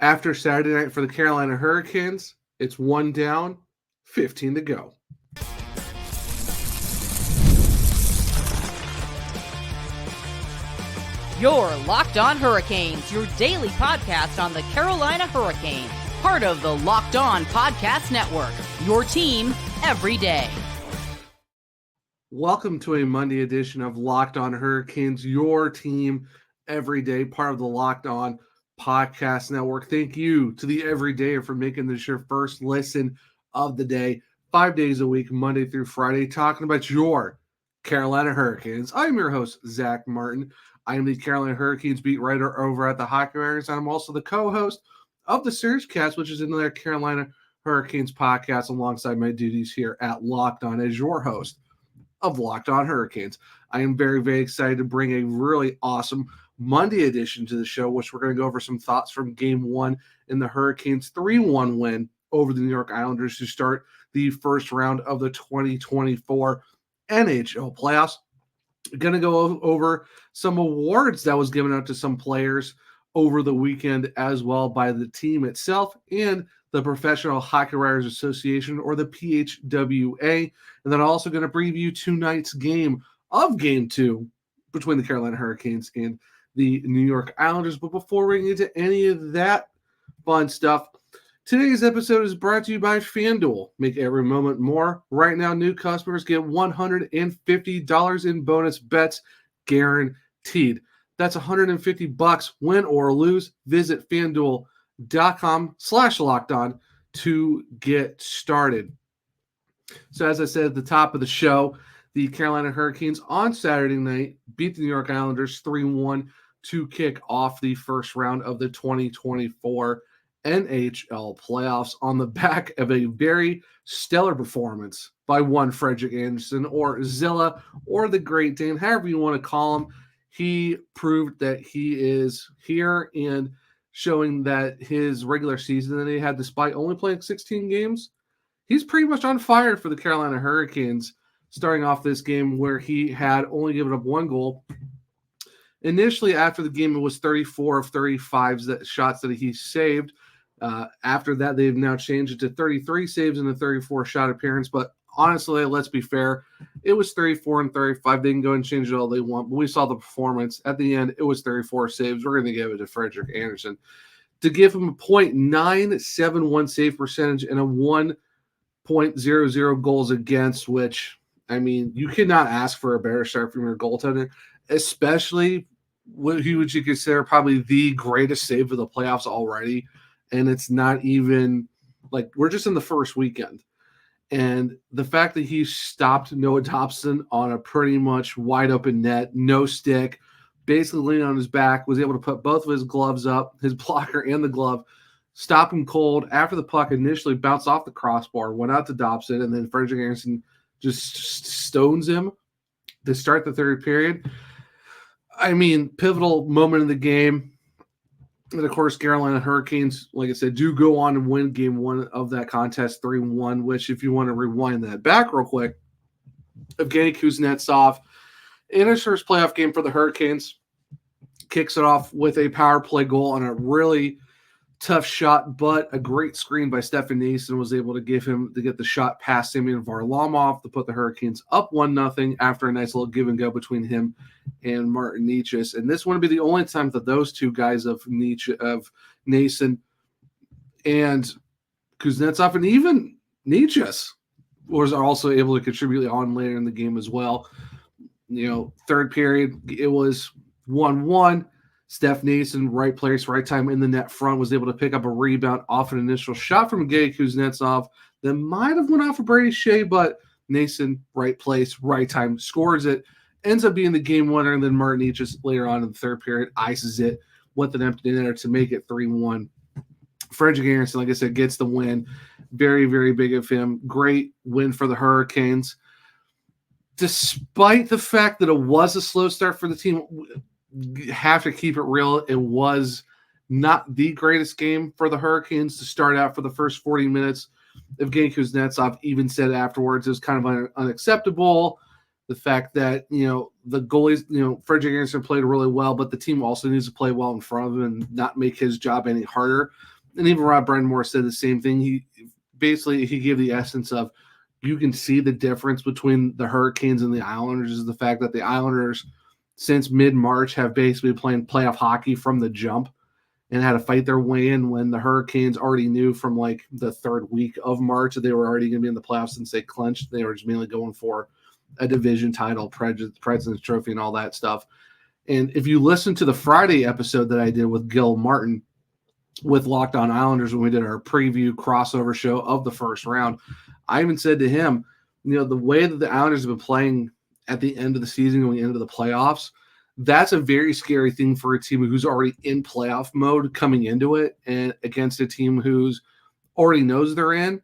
After Saturday night for the Carolina Hurricanes, it's 1 down, 15 to go. You're Locked On Hurricanes, your daily podcast on the Carolina Hurricanes, part of the Locked On Podcast Network, your team every day. Welcome to a Monday edition of Locked On Hurricanes, your team every day, part of the Locked On Podcast Network. Thank you to the Everydayer for making this your first listen of the day, 5 days a week, Monday through Friday, talking about your Carolina Hurricanes. I'm your host, Zach Martin. I am the Carolina Hurricanes beat writer over at the Hockey Writers, and I'm also the co-host of the SiriusCast, which is in their Carolina Hurricanes podcast, alongside my duties here at Locked On as your host of Locked On Hurricanes. I am very, very excited to bring a really awesome Monday edition to the show, which we're going to go over some thoughts from Game 1 in the Hurricanes' 3-1 win over the New York Islanders to start the first round of the 2024 NHL Playoffs. We're going to go over some awards that was given out to some players over the weekend as well by the team itself and the Professional Hockey Writers Association, or the PHWA. And then also going to preview tonight's game of Game 2 between the Carolina Hurricanes and the New York Islanders. But before we get into any of that fun stuff, today's episode is brought to you by FanDuel. Make every moment more. Right now, new customers get $150 in bonus bets guaranteed. That's $150 win or lose. Visit FanDuel.com/lockedon to get started. So as I said at the top of the show, the Carolina Hurricanes on Saturday night beat the New York Islanders 3-1 to kick off the first round of the 2024 NHL playoffs on the back of a very stellar performance by one Frederik Andersen, or Zilla, or the Great Dane, however you want to call him. He proved that he is here and showing that his regular season that he had, despite only playing 16 games, he's pretty much on fire for the Carolina Hurricanes, starting off this game where he had only given up one goal. Initially, after the game, it was 34 of 35 shots that he saved. After that, they've now changed it to 33 saves and a 34 shot appearance. But honestly, let's be fair, it was 34 and 35. They can go and change it all they want. But we saw the performance. At the end, it was 34 saves. We're going to give it to Frederik Andersen to give him a .971 save percentage and a 1.00 goals against, which, I mean, you cannot ask for a better start from your goaltender, especially what you consider probably the greatest save of the playoffs already. And it's not even like we're just in the first weekend. And the fact that he stopped Noah Dobson on a pretty much wide open net, no stick, basically leaning on his back, was able to put both of his gloves up, his blocker and the glove, stop him cold after the puck initially bounced off the crossbar, went out to Dobson, and then Frederik Andersen just stones him to start the third period. I mean, pivotal moment in the game. And of course, Carolina Hurricanes, like I said, do go on and win Game 1 of that contest 3-1, which, if you want to rewind that back real quick, Evgeny Kuznetsov, in his first playoff game for the Hurricanes, kicks it off with a power play goal on a really tough shot, but a great screen by Stefan Noesen was able to get the shot past Semyon Varlamov to put the Hurricanes up 1-0 after a nice little give and go between him and Martin Necas. And this wouldn't be the only time that those two guys of Noesen and Kuznetsov and even Necas was also able to contribute on later in the game as well. You know, third period, it was 1-1. Steph Noesen, right place, right time in the net front, was able to pick up a rebound off an initial shot from Evgeny Kuznetsov that might have went off of Brady Shea, but Noesen, right place, right time, scores it, ends up being the game winner, and then Martin Necas later on in the third period ices it with an empty netter to make it 3-1. Frederik Andersen, like I said, gets the win. Very, very big of him. Great win for the Hurricanes. Despite the fact that it was a slow start for the team, have to keep it real. It was not the greatest game for the Hurricanes to start out for the first 40 minutes. Evgeny Kuznetsov even said afterwards it was kind of unacceptable. The fact that, the goalies, Frederik Andersen played really well, but the team also needs to play well in front of him and not make his job any harder. And even Rob Brind'amour said the same thing. He gave the essence of, you can see the difference between the Hurricanes and the Islanders is the fact that the Islanders, since mid-March, have basically playing playoff hockey from the jump and had to fight their way in, when the Hurricanes already knew from like the third week of March that they were already going to be in the playoffs since they clinched. They were just mainly going for a division title, President's Trophy, and all that stuff. And if you listen to the Friday episode that I did with Gil Martin with Locked On Islanders when we did our preview crossover show of the first round, I even said to him, the way that the Islanders have been playing at the end of the season, going into the playoffs, that's a very scary thing for a team who's already in playoff mode coming into it, and against a team who's already knows they're in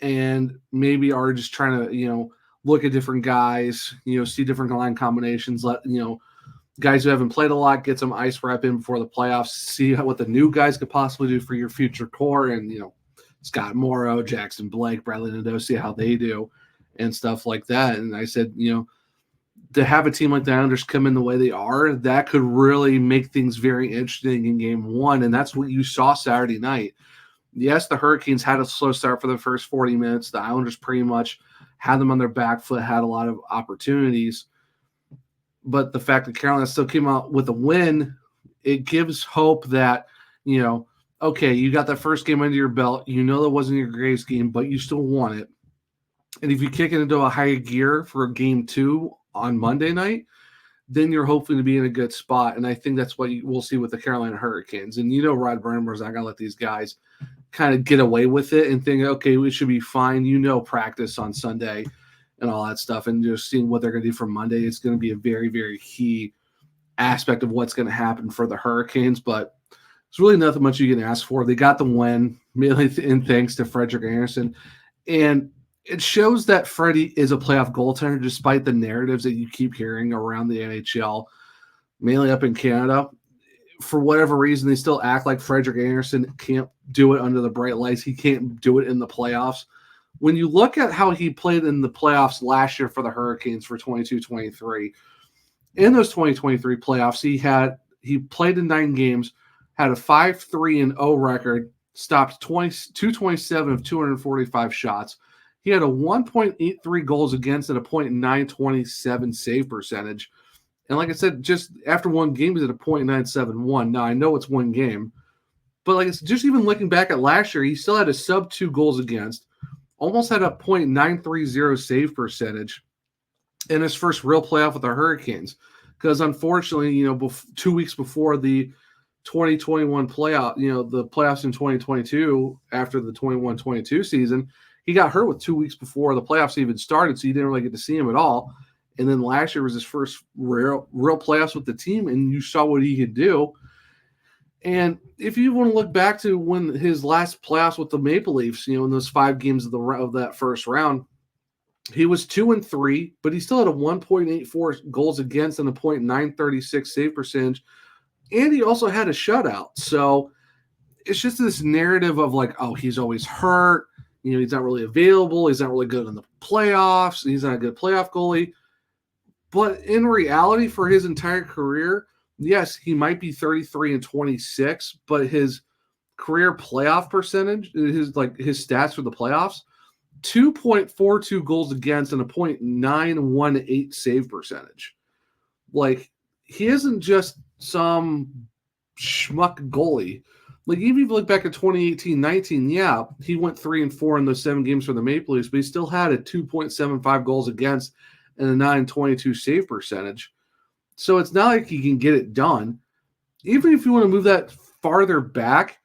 and maybe are just trying to, look at different guys, see different line combinations, let, guys who haven't played a lot get some ice rep in before the playoffs, see what the new guys could possibly do for your future core. And, Scott Morrow, Jackson Blake, Bradley Nadeau, see how they do and stuff like that. And I said, to have a team like the Islanders come in the way they are, that could really make things very interesting in game one. And that's what you saw Saturday night. Yes, the Hurricanes had a slow start for the first 40 minutes. The Islanders pretty much had them on their back foot, had a lot of opportunities. But the fact that Carolina still came out with a win, it gives hope that, okay, you got that first game under your belt. That wasn't your greatest game, but you still won it. And if you kick it into a higher gear for game two on Monday night, then you're hoping to be in a good spot. And I think that's what we'll see with the Carolina Hurricanes. And Rod Brind'amour's not going to let these guys kind of get away with it and think, okay, we should be fine. Practice on Sunday and all that stuff. And just seeing what they're going to do for Monday is going to be a very, very key aspect of what's going to happen for the Hurricanes. But it's really nothing much you can ask for. They got the win, mainly in thanks to Frederik Andersen. And it shows that Freddie is a playoff goaltender, despite the narratives that you keep hearing around the NHL, mainly up in Canada. For whatever reason, they still act like Frederik Andersen can't do it under the bright lights. He can't do it in the playoffs. When you look at how he played in the playoffs last year for the Hurricanes for 22-23, in those 2023 playoffs, he played in 9 games, had a 5-3-0 record, stopped 227 of 245 shots. He had a 1.83 goals against and a .927 save percentage. And like I said, just after one game, he's at a .971. Now, I know it's one game, but it's just even looking back at last year, he still had a sub-2 goals against, almost had a .930 save percentage in his first real playoff with the Hurricanes. Because unfortunately, 2 weeks before the 2021 playoff, the playoffs in 2022, after the 21-22 season, he got hurt with 2 weeks before the playoffs even started, so you didn't really get to see him at all. And then last year was his first real playoffs with the team, and you saw what he could do. And if you want to look back to when his last playoffs with the Maple Leafs, in those 5 games of that first round, he was 2-3, but he still had a 1.84 goals against and a .936 save percentage, and he also had a shutout. So it's just this narrative of like, oh, he's always hurt. He's not really available. He's not really good in the playoffs. He's not a good playoff goalie. But in reality, for his entire career, yes, he might be 33-26, but his career playoff percentage, his stats for the playoffs, 2.42 goals against and a .918 save percentage. He isn't just some schmuck goalie. Even if you look back at 2018-19, yeah, he went 3-4 in those 7 games for the Maple Leafs, but he still had a 2.75 goals against and a .922 save percentage. So it's not like he can get it done. Even if you want to move that farther back,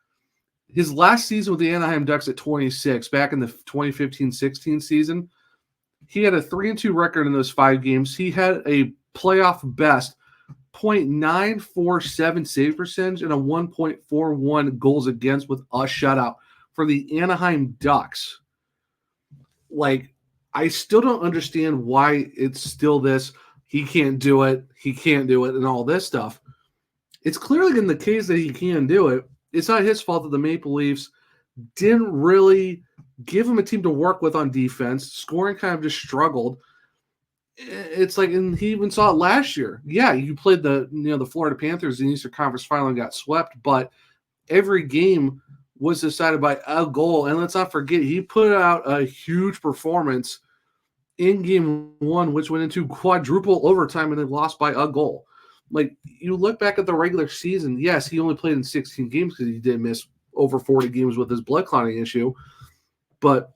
his last season with the Anaheim Ducks at 26, back in the 2015-16 season, he had a 3-2 record in those 5 games. He had a playoff best .947 save percentage and a 1.41 goals against with a shutout for the Anaheim Ducks. I still don't understand why it's still this, he can't do it, and all this stuff. It's clearly in the case that he can do it. It's not his fault that the Maple Leafs didn't really give him a team to work with on defense. Scoring kind of just struggled. it's like, and he even saw it last year. Yeah, you played the Florida Panthers in the Eastern Conference Final and got swept, but every game was decided by a goal. And let's not forget, he put out a huge performance in game one, which went into quadruple overtime, and they lost by a goal. Like, you look back at the regular season, yes, he only played in 16 games because he did miss over 40 games with his blood clotting issue, but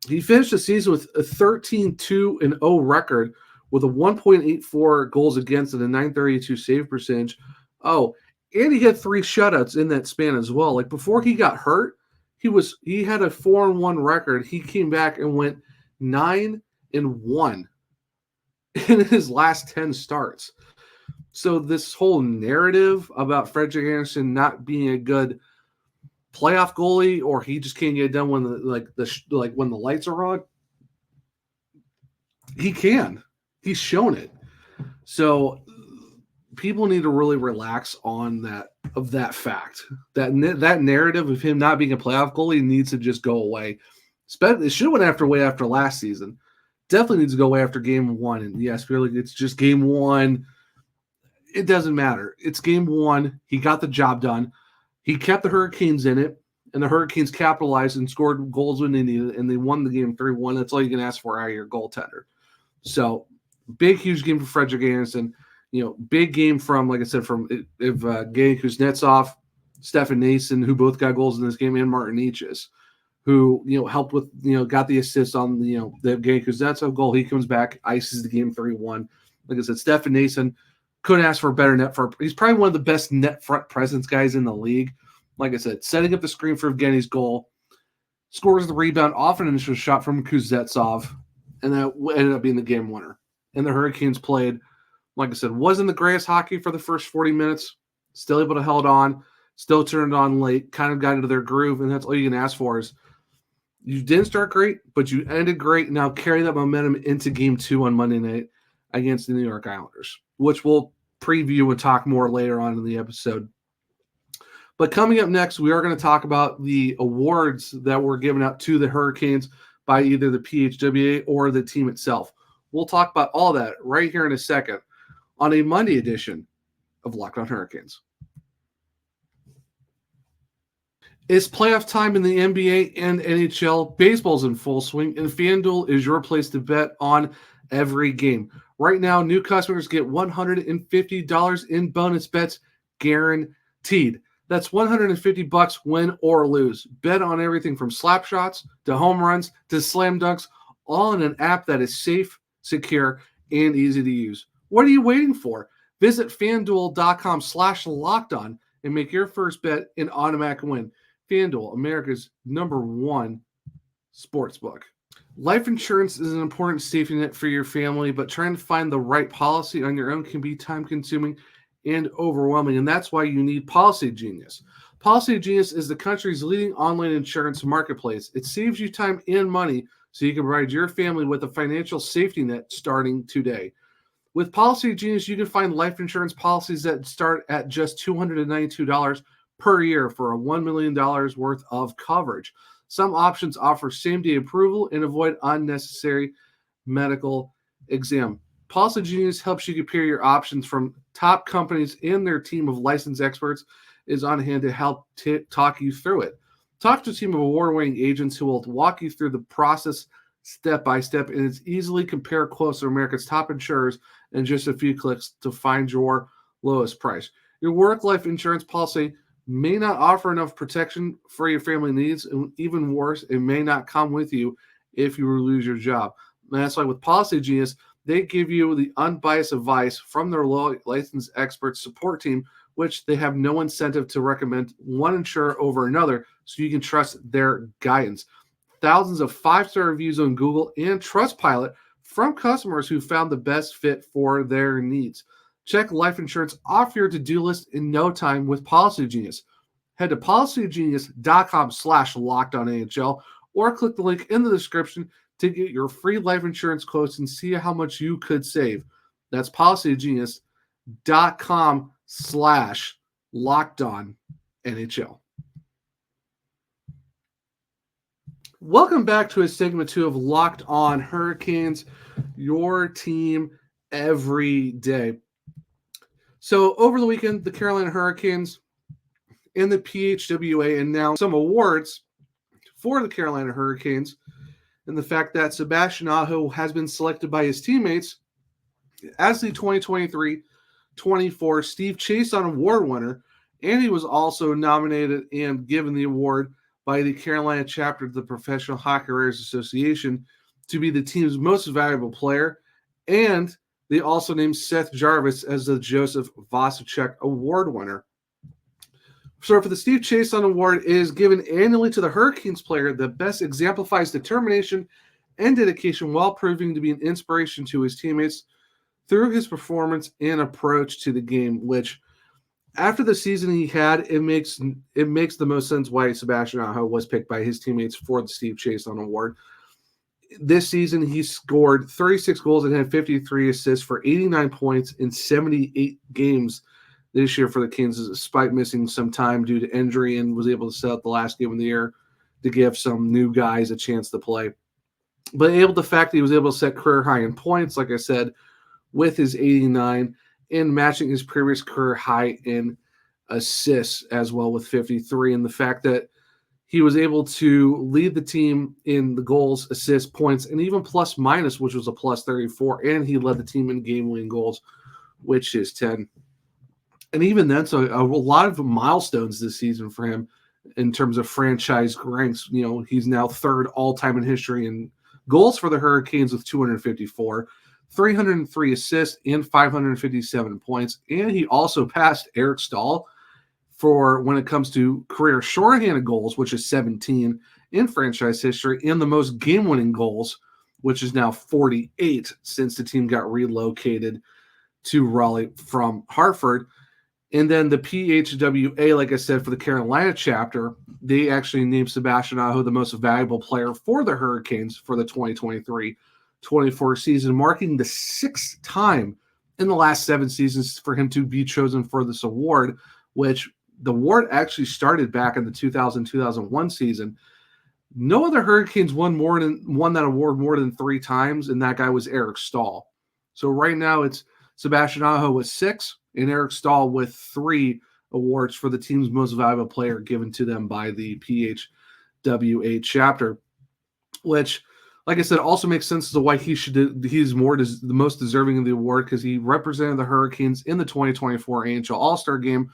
he finished the season with a 13-2-0 record with a 1.84 goals against and a 932 save percentage. Oh, and he had 3 shutouts in that span as well. Like, before he got hurt, he had a 4-1 record. He came back and went 9-1 in his last 10 starts. So this whole narrative about Frederik Andersen not being a good playoff goalie, or he just can't get it done when when the lights are on, he can. He's shown it. So people need to really relax on that fact. That narrative of him not being a playoff goalie needs to just go away. It should have went away after last season. Definitely needs to go away after game one. And yes, really, it's just game one. It doesn't matter. It's game one. He got the job done. He kept the Hurricanes in it, and the Hurricanes capitalized and scored goals when they needed, and they won the game 3-1. That's all you can ask for out of your goaltender. So, big, huge game for Frederik Andersen. Big game from, like I said, from Evgeny Kuznetsov, Stefan Noesen, who both got goals in this game, and Martin Necas, who, helped with, got the assist on, the Evgeny Kuznetsov goal. He comes back, ices the game 3-1. Like I said, Stefan Noesen couldn't ask for a better net front. He's probably one of the best net front presence guys in the league. Like I said, setting up the screen for Evgeny's goal, scores the rebound off an initial shot from Kuznetsov, and that ended up being the game winner. And the Hurricanes played, like I said, wasn't the greatest hockey for the first 40 minutes, still able to hold on, still turned on late, kind of got into their groove, and that's all you can ask for is you didn't start great, but you ended great. Now carry that momentum into game 2 on Monday night against the New York Islanders, which we'll preview and talk more later on in the episode. But coming up next, we are going to talk about the awards that were given out to the Hurricanes by either the PHWA or the team itself. We'll talk about all that right here in a second on a Monday edition of Locked On Hurricanes. It's playoff time in the NBA and NHL. Baseball's in full swing, and FanDuel is your place to bet on every game. Right now, new customers get $150 in bonus bets guaranteed. That's $150 win or lose. Bet on everything from slap shots to home runs to slam dunks, all in an app that is safe, secure, and easy to use. What are you waiting for? Visit FanDuel.com/lockedon and make your first bet an automatic win. FanDuel, America's #1 sportsbook. Life insurance is an important safety net for your family, but trying to find the right policy on your own can be time-consuming and overwhelming, and that's why you need Policy Genius. Policy Genius is the country's leading online insurance marketplace. It saves you time and money so you can provide your family with a financial safety net starting today. With Policy Genius, you can find life insurance policies that start at just $292 per year for a $1 million worth of coverage. Some options offer same-day approval and avoid unnecessary medical exam. Policy Genius helps you compare your options from top companies, and their team of licensed experts is on hand to help talk you through it. Talk to a team of award-winning agents who will walk you through the process step by step, and it's easily compare quotes to America's top insurers in just a few clicks to find your lowest price. Your work-life insurance policy may not offer enough protection for your family needs, and even worse, it may not come with you if you lose your job. And that's why with Policy Genius, they give you the unbiased advice from their licensed expert support team, which they have no incentive to recommend one insurer over another, so you can trust their guidance. Thousands of 5-star reviews on Google and Trustpilot from customers who found the best fit for their needs. Check life insurance off your to-do list in no time with Policy Genius. Head to policygenius.com/lockedonAHL or click the link in the description to get your free life insurance quotes and see how much you could save. That's policygenius.com/lockedonNHL. Welcome back to segment 2 of Locked On Hurricanes, your team every day. So over the weekend, the Carolina Hurricanes and the PHWA announced some awards for the Carolina Hurricanes, and the fact that Sebastian Aho has been selected by his teammates as the 2023-24 Steve Chiasson Award winner, and he was also nominated and given the award by the Carolina chapter of the Professional Hockey Writers Association to be the team's most valuable player, and they also named Seth Jarvis as the Josef Vasicek Award winner. So for the Steve Chiasson Award, it is given annually to the Hurricanes player that best exemplifies determination and dedication while proving to be an inspiration to his teammates through his performance and approach to the game, which after the season he had, it makes the most sense why Sebastian Aho was picked by his teammates for the Steve Chiasson Award. This season, he scored 36 goals and had 53 assists for 89 points in 78 games this year for the Canes, despite missing some time due to injury, and was able to set up the last game of the year to give some new guys a chance to play. But the fact that he was able to set career high in points, like I said, with his 89, and matching his previous career high in assists as well with 53, and the fact that he was able to lead the team in the goals, assists, points, and even plus minus, which was a plus 34, and he led the team in game-winning goals, which is 10. And even then, so a lot of milestones this season for him in terms of franchise ranks. You know, he's now third all-time in history in goals for the Hurricanes with 254, 303 assists, and 557 points. And he also passed Eric Staal for when it comes to career shorthanded goals, which is 17 in franchise history, and the most game-winning goals, which is now 48 since the team got relocated to Raleigh from Hartford. And then the PHWA, like I said, for the Carolina chapter, they actually named Sebastian Aho the most valuable player for the Hurricanes for the 2023-24 season, marking the sixth time in the last 7 seasons for him to be chosen for this award, which the award actually started back in the 2000-2001 season. No other Hurricanes won that award more than 3 times, and that guy was Eric Staal. So right now it's Sebastian Aho with 6 and Eric Staal with 3 awards for the team's most valuable player given to them by the PHWA chapter, which, like I said, also makes sense as to why he's the most deserving of the award, because he represented the Hurricanes in the 2024 NHL All-Star Game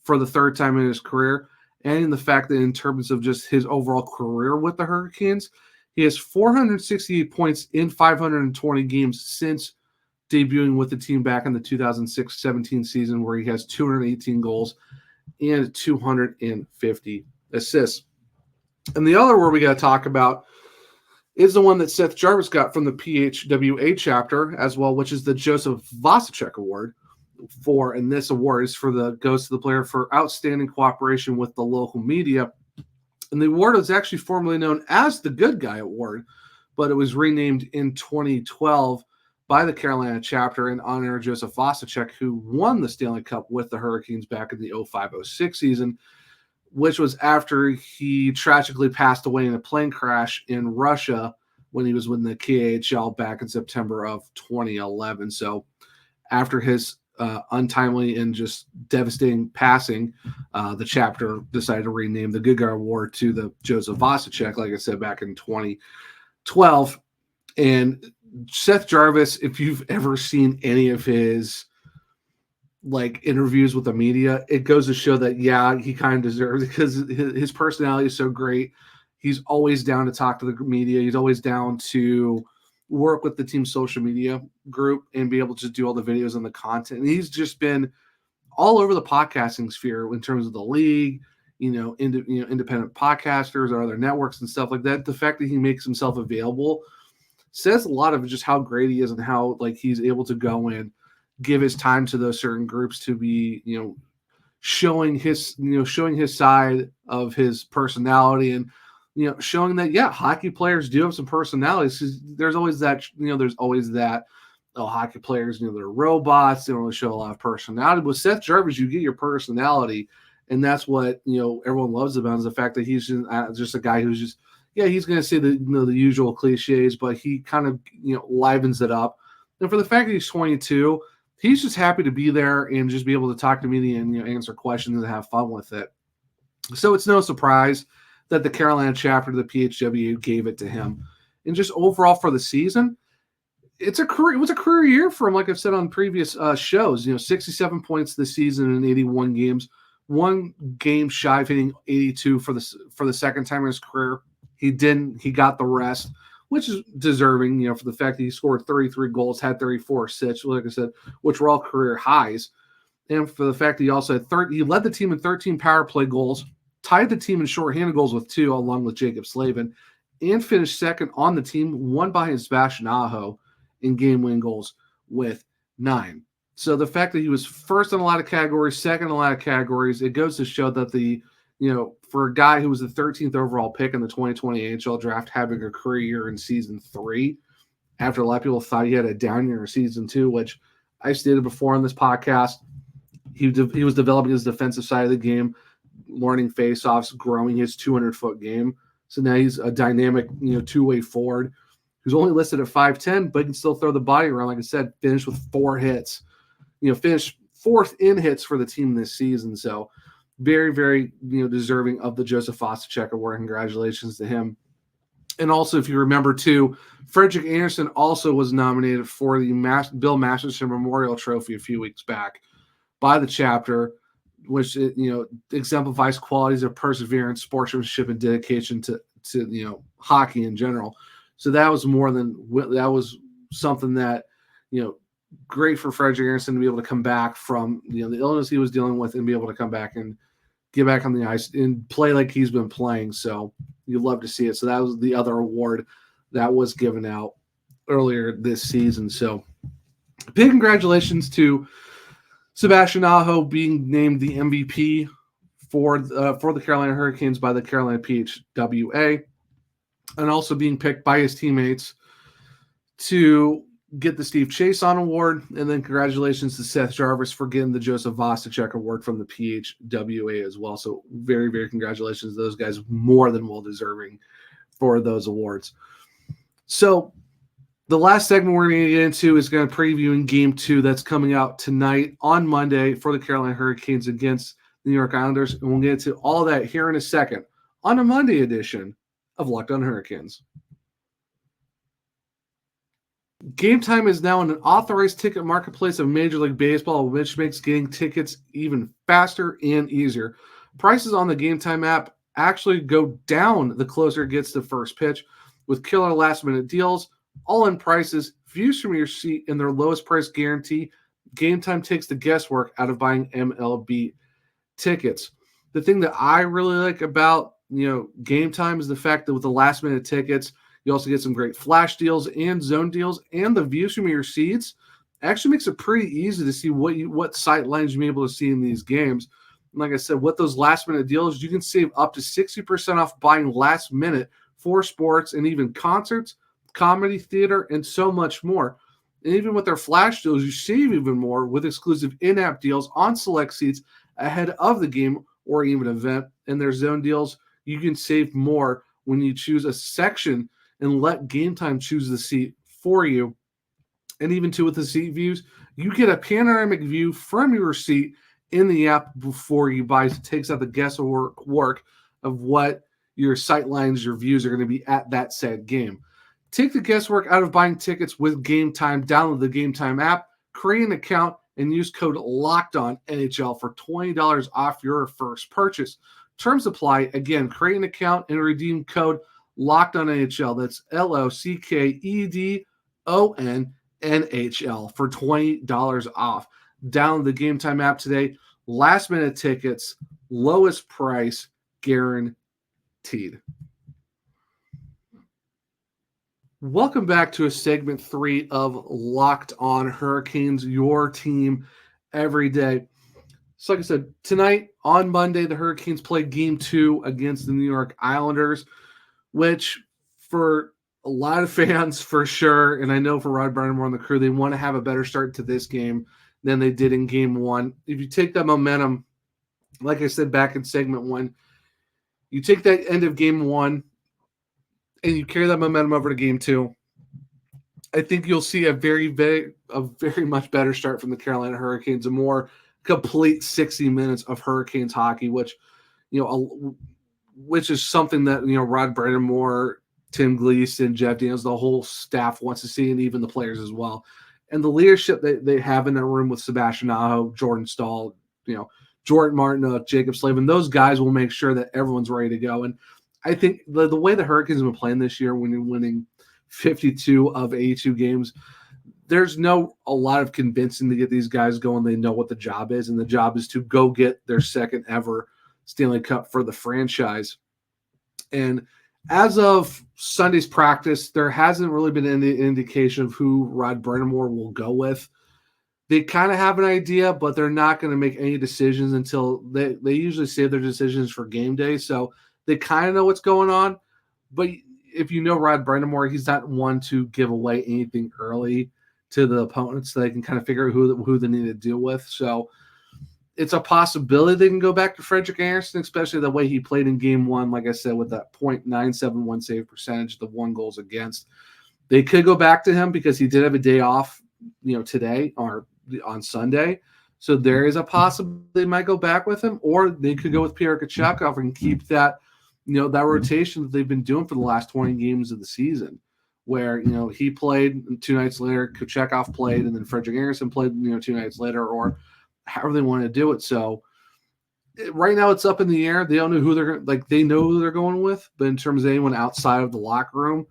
for the 3rd time in his career, and in the fact that in terms of just his overall career with the Hurricanes, he has 468 points in 520 games since debuting with the team back in the 2006-17 season, where he has 218 goals and 250 assists. And the other award we got to talk about is the one that Seth Jarvis got from the PHWA chapter as well, which is the Josef Vasicek Award. And this award is goes to the player for outstanding cooperation with the local media. And the award was actually formerly known as the Good Guy Award, but it was renamed in 2012 by the Carolina chapter in honor of Josef Vasicek, who won the Stanley Cup with the Hurricanes back in the 05-06 season, which was after he tragically passed away in a plane crash in Russia when he was with the KHL back in September of 2011. So after his untimely and just devastating passing, the chapter decided to rename the Good Guy Award to the Josef Vasicek, like I said, back in 2012. And Seth Jarvis, if you've ever seen any of his interviews with the media, it goes to show that, yeah, he kind of deserves it, because his personality is so great. He's always down to talk to the media. He's always down to work with the team's social media group and be able to do all the videos and the content. And he's just been all over the podcasting sphere in terms of the league, independent podcasters or other networks and stuff like that. The fact that he makes himself available says a lot of just how great he is and how he's able to go in, give his time to those certain groups to be, showing his side of his personality, and, showing that, yeah, hockey players do have some personalities. There's always that, hockey players, they're robots. They don't really show a lot of personality. With Seth Jarvis, you get your personality, and that's what, everyone loves about him, is the fact that he's just a guy who's just, yeah, he's going to say the the usual cliches, but he kind of livens it up. And for the fact that he's 22, he's just happy to be there and just be able to talk to media and answer questions and have fun with it. So it's no surprise that the Carolina chapter of the PHWA gave it to him. And just overall for the season, it was a career year for him, like I've said on previous shows. 67 points this season in 81 games, one game shy of hitting 82 for the second time in his career. He got the rest, which is deserving, for the fact that he scored 33 goals, had 34 assists, like I said, which were all career highs. And for the fact that he also had he led the team in 13 power play goals, tied the team in shorthanded goals with 2, along with Jacob Slavin, and finished second on the team, one behind Sebastian Aho in game-winning goals with 9. So the fact that he was first in a lot of categories, second in a lot of categories, it goes to show that for a guy who was the 13th overall pick in the 2020 NHL draft, having a career year in season 3, after a lot of people thought he had a down year in season 2, which I stated before on this podcast, he was developing his defensive side of the game, learning faceoffs, growing his 200-foot game. So now he's a dynamic, two-way forward who's only listed at 5'10", but can still throw the body around. Like I said, finished with 4 hits. Finished 4th in hits for the team this season. So very, very, deserving of the Josef Vasicek Award. Congratulations to him. And also, if you remember, too, Frederik Andersen also was nominated for the Bill Masterson Memorial Trophy a few weeks back by the chapter, which exemplifies qualities of perseverance, sportsmanship, and dedication to hockey in general. So that was something that great for Frederik Andersen to be able to come back from the illness he was dealing with and be able to come back and get back on the ice and play like he's been playing. So you'd love to see it. So that was the other award that was given out earlier this season. So big congratulations to Sebastian Aho being named the MVP for the Carolina Hurricanes by the Carolina PHWA, and also being picked by his teammates to get the Steve Chiasson Award. And then congratulations to Seth Jarvis for getting the Josef Vasicek Award from the PHWA as well. So very, very congratulations to those guys, more than well deserving for those awards. So the last segment we're going to get into is going to previewing Game 2 that's coming out tonight on Monday for the Carolina Hurricanes against the New York Islanders. And we'll get into all that here in a second on a Monday edition of Locked On Hurricanes. Game Time is now an authorized ticket marketplace of Major League Baseball, which makes getting tickets even faster and easier. Prices on the Game Time app actually go down the closer it gets to first pitch, with killer last-minute deals, all-in prices, views from your seat, and their lowest price guarantee. Game Time takes the guesswork out of buying MLB tickets. The thing that I really like about Game Time is the fact that with the last-minute tickets, you also get some great flash deals and zone deals, and the views from your seats actually makes it pretty easy to see what sight lines you'll be able to see in these games. And like I said, with those last-minute deals, you can save up to 60% off buying last minute for sports and even concerts, comedy, theater, and so much more. And even with their flash deals, you save even more with exclusive in-app deals on select seats ahead of the game or even event. And their zone deals, you can save more when you choose a section and let Game Time choose the seat for you. And even with the seat views, you get a panoramic view from your seat in the app before you buy. So it takes out the guesswork of what your sight lines, your views are going to be at that said game. Take the guesswork out of buying tickets with Game Time. Download the Game Time app, create an account, and use code LOCKEDONNHL for $20 off your first purchase. Terms apply. Again, create an account and redeem code LOCKEDONNHL. That's LOCKEDONNHL for $20 off. Download the Game Time app today. Last minute tickets, lowest price guaranteed. Welcome back to segment 3 of Locked On Hurricanes, your team every day. So like I said, tonight on Monday, the Hurricanes play Game 2 against the New York Islanders, which for a lot of fans for sure, and I know for Rod Brind'amour and the crew, they want to have a better start to this game than they did in Game 1. If you take that momentum, like I said back in segment 1, you take that end of Game 1, and you carry that momentum over to game 2, I think you'll see a very much better start from the Carolina Hurricanes, a more complete 60 minutes of Hurricanes hockey, which is something that Rod Brind'amour, Tim Gleason, Jeff Daniels, the whole staff wants to see, and even the players as well. And the leadership they have in that room with Sebastian Aho, Jordan Staal, Jordan Martin, Jacob Slavin, those guys will make sure that everyone's ready to go. And I think the way the Hurricanes have been playing this year, when you're winning 52 of 82 games, there's a lot of convincing to get these guys going. They know what the job is, and the job is to go get their second ever Stanley Cup for the franchise. And as of Sunday's practice, there hasn't really been any indication of who Rod Brind'amour will go with. They kind of have an idea, but they're not going to make any decisions until they usually save their decisions for game day. So they kind of know what's going on. But if you know Rod Brind'amour, he's not one to give away anything early to the opponents, so they can kind of figure out who they need to deal with. So it's a possibility they can go back to Frederik Andersen, especially the way he played in game 1, like I said, with that .971 save percentage, the 1 goals against. They could go back to him because he did have a day off, today or on Sunday. So there is a possibility they might go back with him, or they could go with Pyotr Kochetkov and keep that, that rotation that they've been doing for the last 20 games of the season, where, he played 2 nights later, Kochetkov played, and then Frederik Andersen played, 2 nights later, or however they want to do it. So right now it's up in the air. They don't know who they're they know who they're going with, but in terms of anyone outside of the locker room,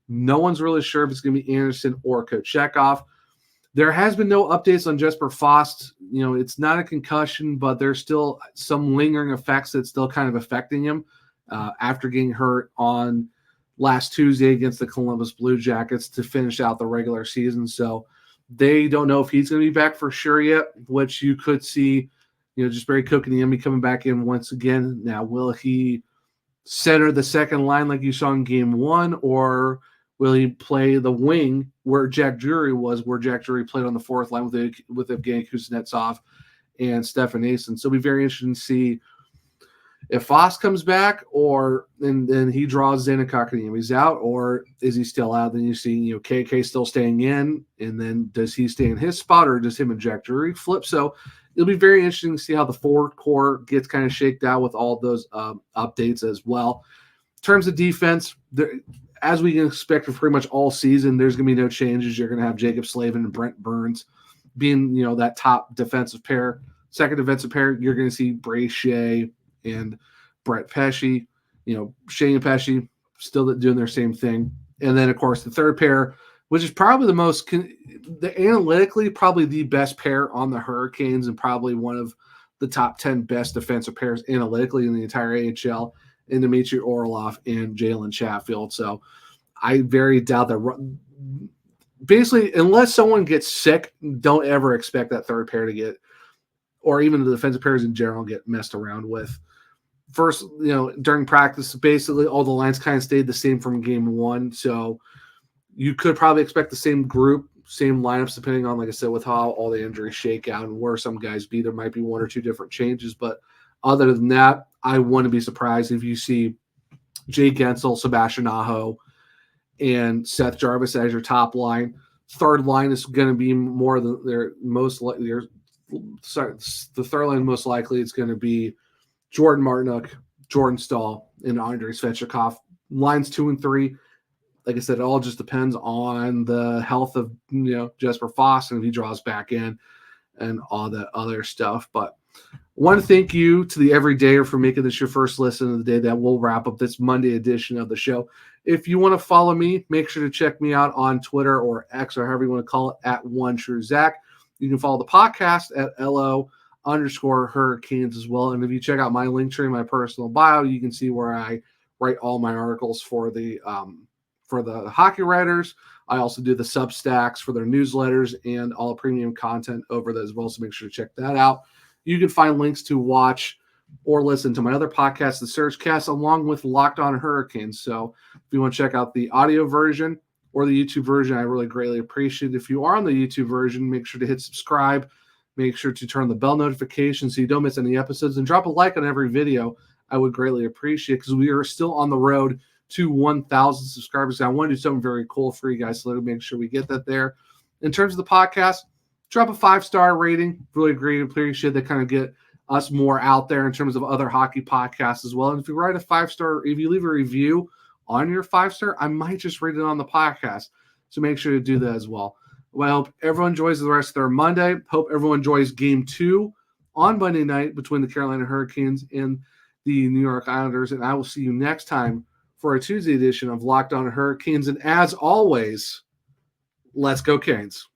no one's really sure if it's going to be Andersen or Kochetkov. There has been no updates on Jesper Fast. It's not a concussion, but there's still some lingering effects that's still kind of affecting him after getting hurt on last Tuesday against the Columbus Blue Jackets to finish out the regular season. So they don't know if he's going to be back for sure yet, which you could see, just Barry Kotkaniemi coming back in once again. Now, will he center the second line like you saw in game 1, or will he play the wing where Jack Drury was, where Jack Drury played on the fourth line with Evgeny Kuznetsov and Stefan Noesen? So it'll be very interesting to see if Foss comes back, or and then he draws Zdeno Kotkaniemi's out, or is he still out? Then you see, KK still staying in, and then does he stay in his spot, or does him and Jack Drury flip? So it'll be very interesting to see how the forward core gets kind of shaked out with all those updates as well. In terms of defense, as we can expect for pretty much all season, there's going to be no changes. You're going to have Jacob Slavin and Brent Burns being, that top defensive pair. Second defensive pair, you're going to see Bray Shea and Brett Pesce, Shea and Pesce still doing their same thing. And then, of course, the third pair, which is probably analytically probably the best pair on the Hurricanes, and probably one of the top 10 best defensive pairs analytically in the entire AHL, and Dmitry Orlov and Jalen Chatfield. So I very doubt that. Basically, unless someone gets sick, don't ever expect that third pair to get, or even the defensive pairs in general, get messed around with. First, during practice, basically all the lines kind of stayed the same from game 1. So you could probably expect the same group, same lineups, depending on, like I said, with how all the injuries shake out and where some guys be. There might be 1 or 2 different changes. But other than that, I wouldn't be surprised if you see Jay Gensel, Sebastian Aho, and Seth Jarvis as your top line. Third line is going to be more than their most likely. The third line most likely is going to be Jordan Martinook, Jordan Staal, and Andrei Svechnikov. Lines 2 and 3, like I said, it all just depends on the health of Jesper Fast and if he draws back in and all that other stuff. But I want to thank you to the Everydayer for making this your first listen of the day. That will wrap up this Monday edition of the show. If you want to follow me, make sure to check me out on Twitter or X, or however you want to call it, at OneTrueZach. You can follow the podcast at LO_Hurricanes as well. And if you check out my link tree, my personal bio, you can see where I write all my articles for the hockey writers. I also do the Substacks for their newsletters and all the premium content over that as well. So make sure to check that out. You can find links to watch or listen to my other podcast, The Surgecast, along with Locked On Hurricanes. So if you want to check out the audio version or the YouTube version, I really greatly appreciate it. If you are on the YouTube version, make sure to hit subscribe. Make sure to turn the bell notification so you don't miss any episodes, and drop a like on every video. I would greatly appreciate it, because we are still on the road to 1,000 subscribers. I want to do something very cool for you guys, so let me make sure we get that there. In terms of the podcast, drop a 5-star rating. Really great and appreciate that kind of get us more out there in terms of other hockey podcasts as well. And if you write a 5-star, if you leave a review on your 5-star, I might just read it on the podcast. So make sure to do that as well. Well, I hope everyone enjoys the rest of their Monday. Hope everyone enjoys Game 2 on Monday night between the Carolina Hurricanes and the New York Islanders. And I will see you next time for a Tuesday edition of Locked On Hurricanes. And as always, let's go Canes.